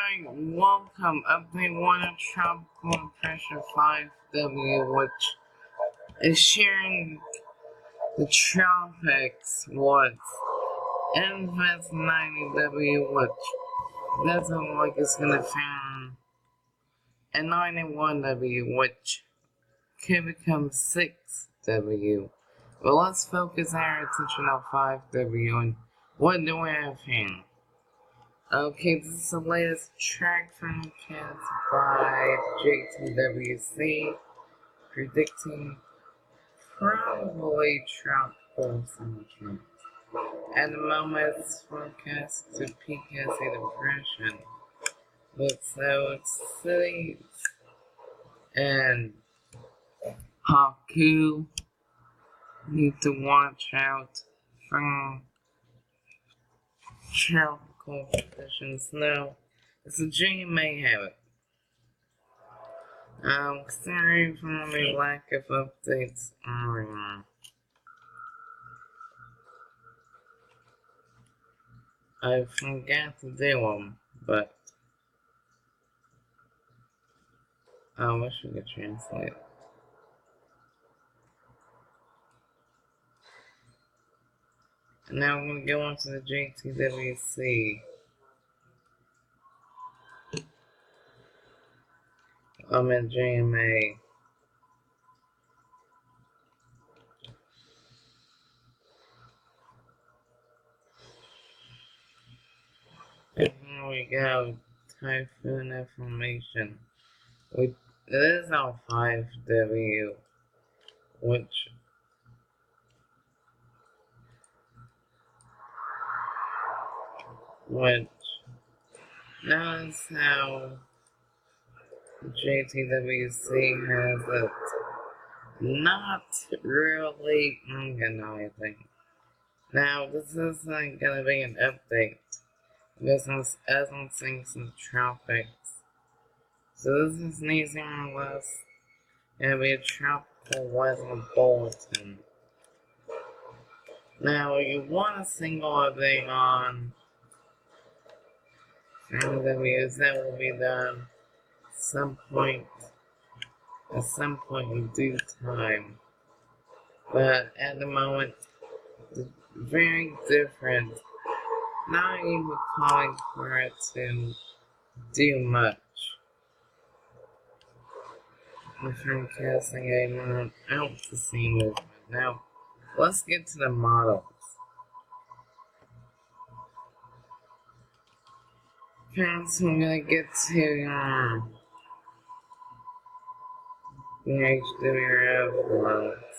Alright, welcome. Update 1 of Tropical Pressure 5W, which is sharing the tropics with Invest 90W, which doesn't look like it's gonna find, and 91W, which could become 6W. But let's focus our attention on 5W and what do we have here? Okay, this is the latest track forecast by JTWC, predicting probably tropical sunshine. At the moment, it's forecast to peak as a depression, but so it's cities and Haku need to watch out from tropical conditions. No, it's a dream may have it. Sorry for the lack of updates earlier. I forgot to do them, but I wish we could translate. And now I'm going to go on to the JTWC. I'm at JMA. And here we go. Typhoon information. It is on 5W, which notice how JTWC has it not really organizing. Now, this isn't gonna be an update because as I'm seeing some tropics. So this is neither or less gonna be a tropical weather bulletin. Now, you want a single update on 5Ws that will be done at some point in due time. But at the moment, it's very different. Not even calling for it to do much. I'm forecasting a more out to sea movement. Now, let's get to the models. First, we're gonna get to the HWRF models.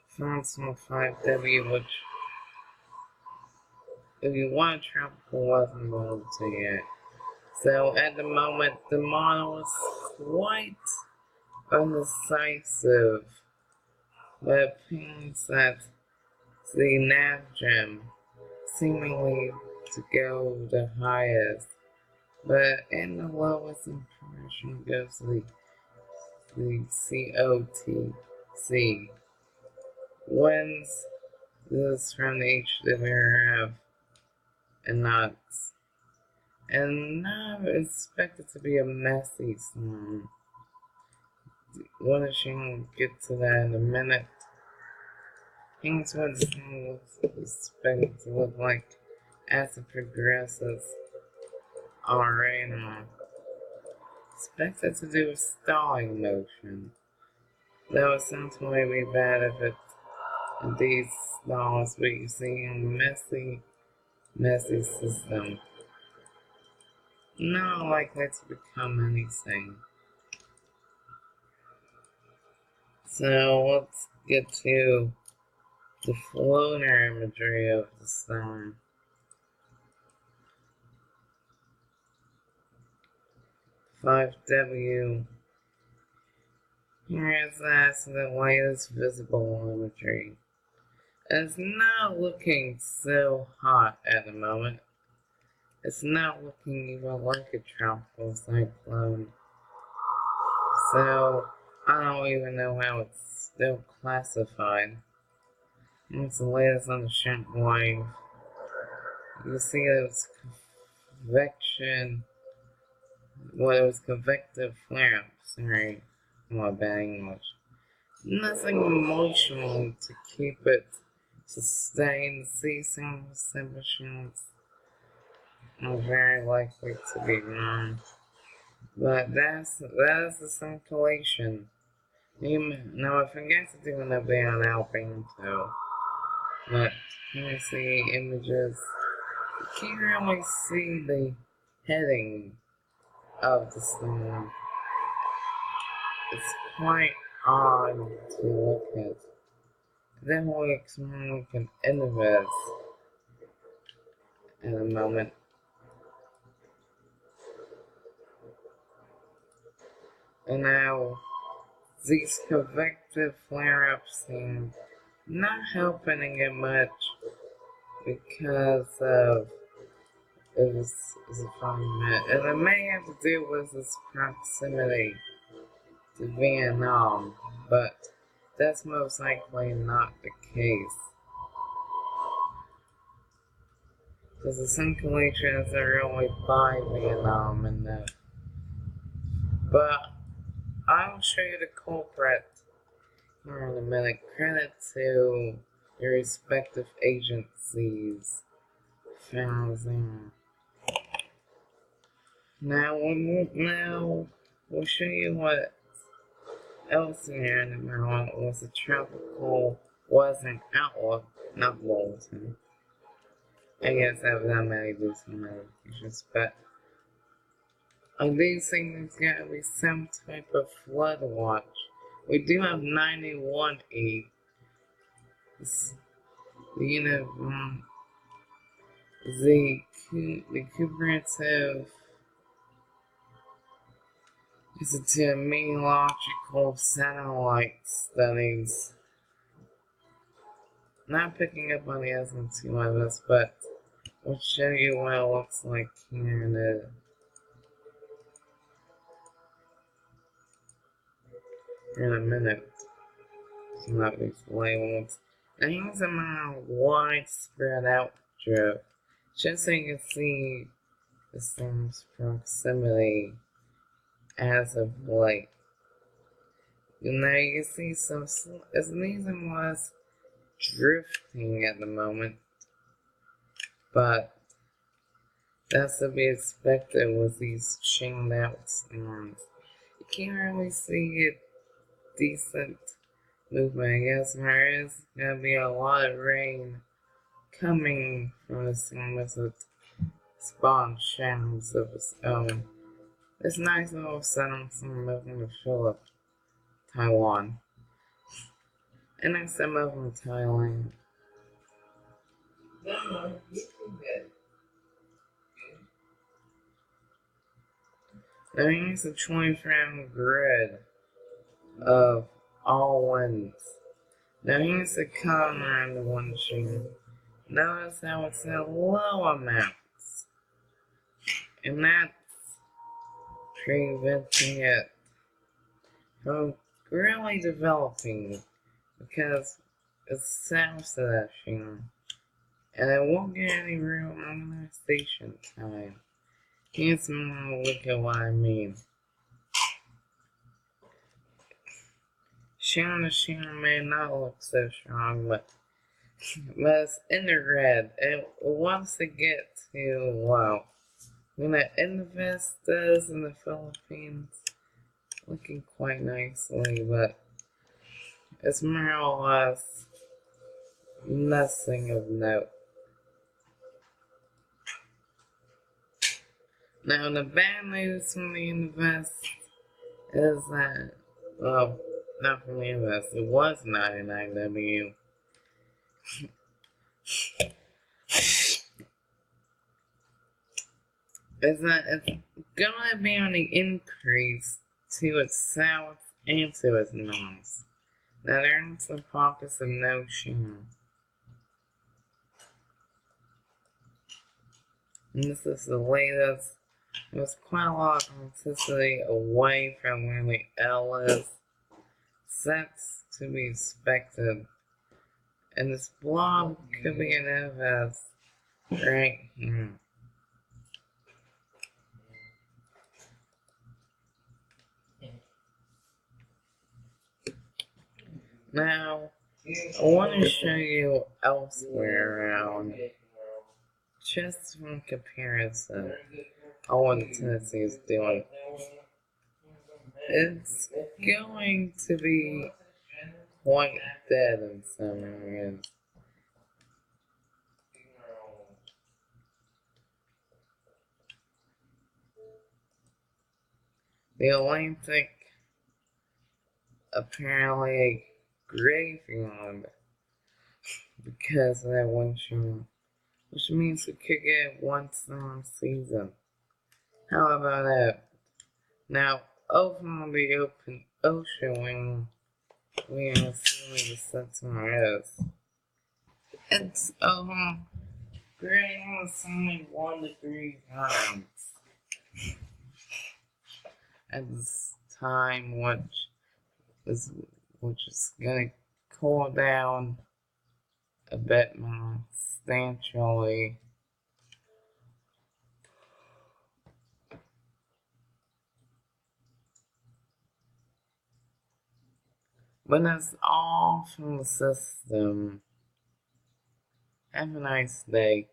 First one 5W, which if you want a tropical wasn't able to yet. So at the moment, the model is quite undecisive, but it appears that the NavGem seemingly to go the highest, but in the lowest impression goes the COTC. Wins this from the HWRF and knots. And now expect it to be a messy storm. What can get to that in a minute? Here's what the storm looks expected to look like as it progresses. Alright now. Expect it to do a stalling motion. Though it sounds maybe bad if it indeed stalls, but you see a messy system. Not likely to become anything. So let's get to the floater imagery of the storm. "5W. Here is the latest visible imagery. It's not looking so hot at the moment. It's not looking even like a tropical cyclone. So, I don't even know how it's still classified. It's the latest on the short wave. You see those convection Well, it was convective flare-up. Sorry, my bad English. Nothing emotional to keep it sustained. Ceasing submissions are very likely to be wrong. But that is the circulation. Now I forget to do an update on Alpine too. But here you see images. You can't really see the heading of the storm. It's quite odd to look at. Then we'll explore like an universe in a moment. And now these convective flare-ups seem not helping it much because of its environment. And it may have to do with its proximity to Vietnam, but that's most likely not the case. Because the circulation isn't really by Vietnam and that. But I'll show you the culprit here in a minute. Credit to your respective agencies. Now we'll show you what else here in the world was a tropical weather outlook, not bulletin. I guess that may do some notifications, but I do think there's gotta be some type of flood watch. We do have 91E. The cumulative is to meteorological satellite studies. Not picking up on the S2 of this, but we'll show you what it looks like here in a minute. So not these labels. Now here's a more widespread outdrip. Just so you can see the storm's proximity as of late. Now you can see some, as Nathan was drifting at the moment, but that's to be expected with these chained out storms. You can't really see a decent movement. I guess there is gonna be a lot of rain coming from the storm as it spawns shadows of its own. This nice little setting from moving to Phillip, Taiwan. And then some of them Thailand. Now here's a 24-hour grid of all winds. Now here's the color in the windshield. Notice how it's in low amounts. And that's preventing it from really developing because it's south of that shear. And it won't get any real organization time. Here's more look at what I mean. Shear may not look so strong, but it's in the red. It wants to get to, well, Investors in the Philippines looking quite nicely, but it's more or less nothing of note. Now, the bad news from the Invest is that, well, not from the Invest, it was 99W. Is that it's gonna be on the increase to its south and to its north. Now, there's some pockets of no shear. And this is the latest. There's quite a lot of toxicity away from where the L is. That's to be expected. And this blob could be an FS right here. Now, I want to show you elsewhere around, just from comparison, on what Tennessee is doing. It's going to be quite dead in some areas. The Atlantic apparently a graveyard because of that wind shear, which means we could get one storm season. How about that? Now, over on the open ocean, we are assuming the center is. It's grading is only 1 degree high at this time, which is gonna cool down a bit more substantially. But that's all from the system. Have a nice day.